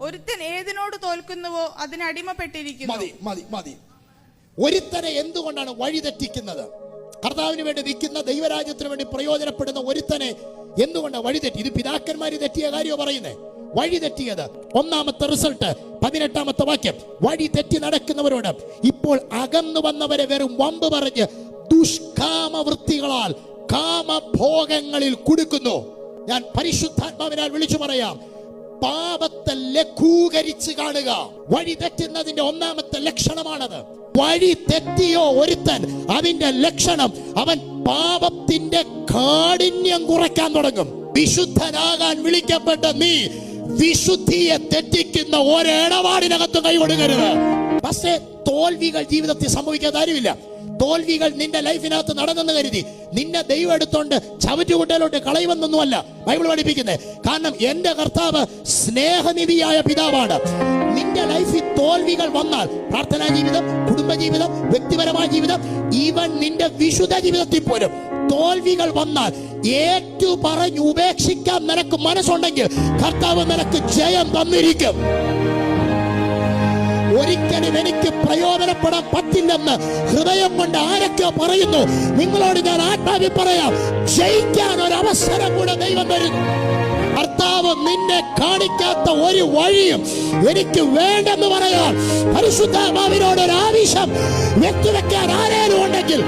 ഒരുത്തൻ ഏതിനോട് തോൽക്കുന്നുവോ അതിന് അടിമപ്പെട്ടിരിക്കുന്നു. മതി മതി മതി. ഒരുത്തനെ എന്തുകൊണ്ടാണ് വഴിതെറ്റിക്കുന്നത്? കർത്താവിന് വേണ്ടി നിൽക്കുന്ന, ദൈവരാജ്യത്തിന് വേണ്ടി പ്രയോജനപ്പെടുന്ന ഒരുത്തനെ എന്തുകൊണ്ടാണ് വഴിതെറ്റി? ഇത് പിതാക്കന്മാര് തെറ്റിയ കാര്യമോ പറയുന്നേ? വഴി തെറ്റിയത് ഒന്നാമത്തെ റിസൾട്ട് 18ാമത്തെ വാക്യം. വഴി തെറ്റി നടക്കുന്നവരോട് ഇപ്പോൾ അകന്നു വന്നവരെ വെറും വമ്പ് പറഞ്ഞ് ദുഷ്കാമവൃത്തികളാൽ കാമഭോഗങ്ങളിൽ കുടുക്കുന്നു. ഞാൻ പരിശുദ്ധാത്മാവിനാൽ വിളിച്ചു പറയാം, പാപത്തെ ലഘൂകരിച്ച് കാണുക. വഴി തെറ്റുന്നതിന്റെ ഒന്നാമത്തെ ലക്ഷണമാണത്. വഴി തെറ്റിയോ ഒരുത്തൻ, അതിന്റെ ലക്ഷണം അവൻ പാപത്തിന്റെ കാഠിന്യം കുറയ്ക്കാൻ തുടങ്ങും. വിശുദ്ധനാകാൻ വിളിക്കപ്പെട്ട നീ വിശുദ്ധിയെ തെറ്റിക്കുന്ന ഒരിടപാടിനകത്ത് കൈകൊടുക്കരുത്. പക്ഷേ തോൽവികൾ ജീവിതത്തിൽ സംഭവിക്കാതെ കാര്യമില്ല. തോൽവികൾ നിന്റെ ലൈഫിനകത്ത് നടന്നെന്ന് കരുതി നിന്നെ ദൈവം എടുത്തോണ്ട് ചവറ്റുകുട്ടയിലോട്ട് കളയുമെന്നൊന്നുമല്ല ബൈബിൾ പഠിപ്പിക്കുന്നത്. കാരണം എന്റെ കർത്താവ് സ്നേഹനിധിയായ പിതാവാണ്. നിന്റെ ലൈഫിൽ തോൽവികൾ വന്നാൽ, പ്രാർത്ഥനാ ജീവിതം, കുടുംബജീവിതം, വ്യക്തിപരമായ ജീവിതം, ഈവൻ നിന്റെ വിശുദ്ധ ജീവിതത്തിൽ പോലും തോൽവികൾ വന്നാൽ ഏറ്റു പറഞ്ഞ് ഉപേക്ഷിക്കാൻ നിനക്ക് മനസ്സുണ്ടെങ്കിൽ കർത്താവ് നിനക്ക് ജയം തന്നിരിക്കും. ഒരിക്കലും എനിക്ക് പ്രയോജനപ്പെടാൻ പറ്റില്ലെന്ന് ഹൃദയം കൊണ്ട് ആരൊക്കെ പറയുന്നു, നിങ്ങളോട് ഞാൻ ആത്മാവിൽ പറയാം, ജയിക്കാൻ ഒരു അവസരം കൂടെ ദൈവം തരുന്നു. കർത്താവ് നിന്നെ കാണിക്കാത്ത ഒരു വഴിയും എനിക്ക് വേണ്ടെന്ന് പറയാൻ പരിശുദ്ധാത്മാവിനോട് ഒരു ആവശ്യം വ്യക്തിവെക്കാൻ ആരേലും ഉണ്ടെങ്കിൽ